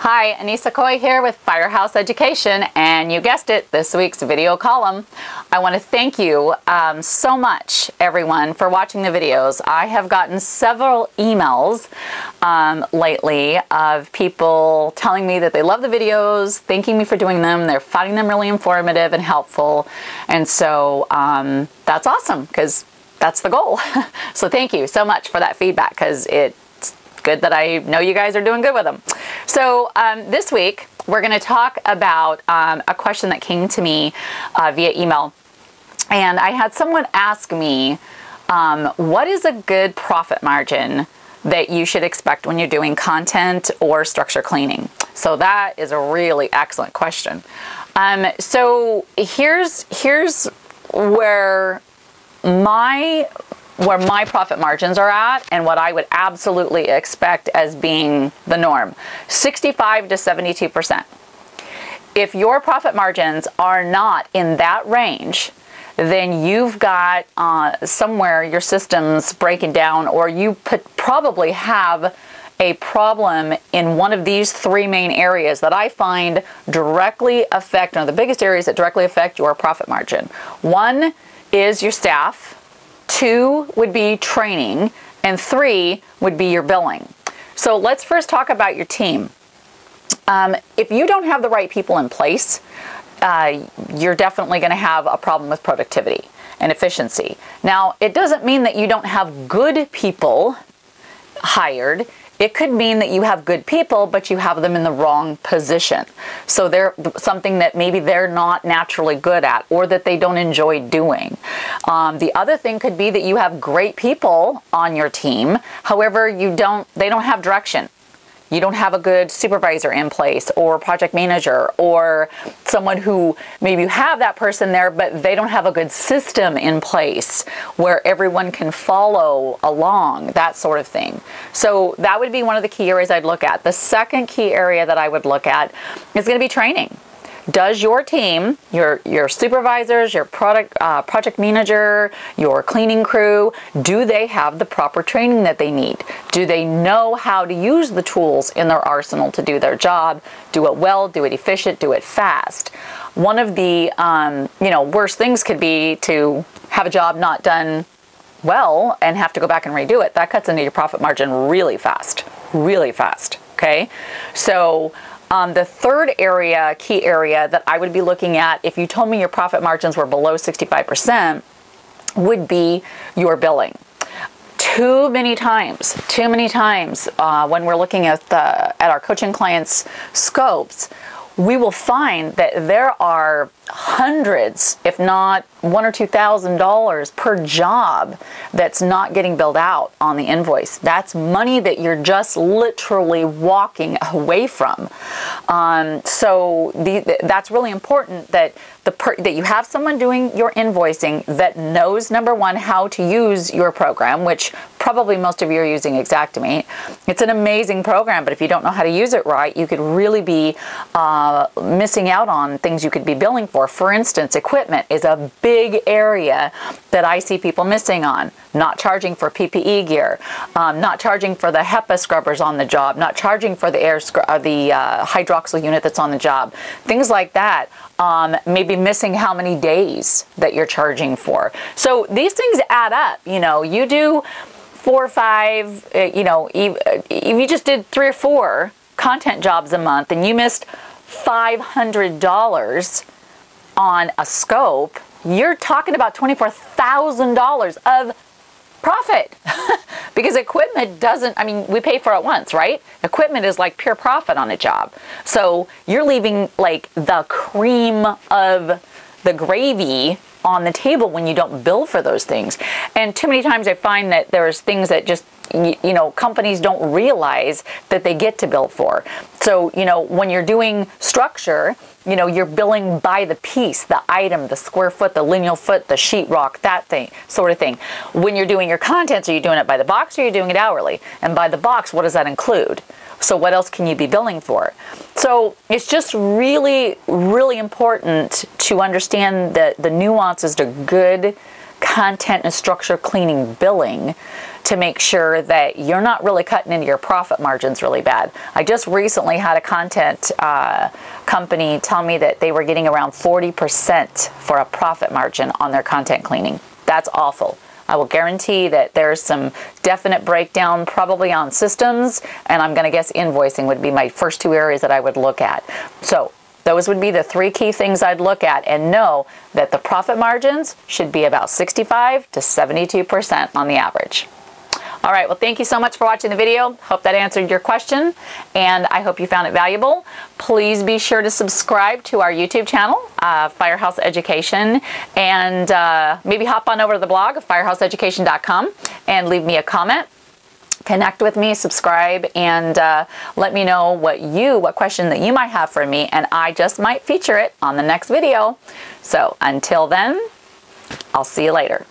Hi, Anissa Coy here with Firehouse Education, and you guessed it, this week's video column. I want to thank you so much, everyone, for watching the videos. I have gotten several emails lately of people telling me that they love the videos, thanking me for doing them. They're finding them really informative and helpful, and so that's awesome because that's the goal. So thank you so much for that feedback, because it's good that I know you guys are doing good with them. So this week we're going to talk about a question that came to me via email, and I had someone ask me what is a good profit margin that you should expect when you're doing content or structure cleaning. So that is a really excellent question. So here's where my profit margins are at and what I would absolutely expect as being the norm. 65 to 72%. If your profit margins are not in that range, then you've got somewhere your system's breaking down, or you probably have a problem in one of these three main areas that I find directly affect, one of the biggest areas that directly affect your profit margin. One is your staff. 2 would be training, and 3 would be your billing. So let's first talk about your team. If you don't have the right people in place, you're definitely going to have a problem with productivity and efficiency. Now, it doesn't mean that you don't have good people hired. It could mean that you have good people, but you have them in the wrong position. So they're something that maybe they're not naturally good at, or that they don't enjoy doing. The other thing could be that you have great people on your team. However, they don't have direction. You don't have a good supervisor in place, or project manager, or someone who maybe you have that person there, but they don't have a good system in place where everyone can follow along, that sort of thing. So that would be one of the key areas I'd look at. The second key area that I would look at is going to be training. Does your team, your supervisors, your project manager, your cleaning crew, do they have the proper training that they need? Do they know how to use the tools in their arsenal to do their job, do it well, do it efficient, do it fast? One of the worst things could be to have a job not done well and have to go back and redo it. That cuts into your profit margin really fast, okay? So the third key area that I would be looking at, if you told me your profit margins were below 65%, would be your billing. Too many times, when we're looking at our coaching clients' scopes, we will find that there are hundreds, if not $1,000 or $2,000 per job that's not getting billed out on the invoice. That's money that you're just literally walking away from. So that's really important that that you have someone doing your invoicing that knows, number one, how to use your program, which probably most of you are using Xactimate. It's an amazing program, but if you don't know how to use it right, you could really be missing out on things you could be billing for. For instance, equipment is a big area that I see people missing on. Not charging for PPE gear, not charging for the HEPA scrubbers on the job, not charging for the hydroxyl unit that's on the job. Things like that. Maybe missing how many days that you're charging for. So these things add up. You do 4 or 5, if you just did 3 or 4 content jobs a month and you missed $500 on a scope, you're talking about $24,000 of profit. Because equipment doesn't, we pay for it once, right? Equipment is like pure profit on a job. So you're leaving like the cream of the gravy on the table when you don't bill for those things. And too many times I find that there's things that just, companies don't realize that they get to bill for. So, when you're doing structure, you're billing by the piece, the item, the square foot, the lineal foot, the sheetrock, that sort of thing. When you're doing your content, are you doing it by the box or are you doing it hourly? And by the box, what does that include? So what else can you be billing for? So it's just really, really important to understand the nuances to good content and structure cleaning billing to make sure that you're not really cutting into your profit margins really bad. I just recently had a content company tell me that they were getting around 40% for a profit margin on their content cleaning. That's awful. I will guarantee that there's some definite breakdown probably on systems, and I'm going to guess invoicing would be my first two areas that I would look at. So those would be the three key things I'd look at, and know that the profit margins should be about 65 to 72% on the average. All right, well, thank you so much for watching the video. Hope that answered your question, and I hope you found it valuable. Please be sure to subscribe to our YouTube channel, Firehouse Education, and maybe hop on over to the blog, firehouseeducation.com, and leave me a comment. Connect with me, subscribe, and let me know what question that you might have for me, and I just might feature it on the next video. So until then, I'll see you later.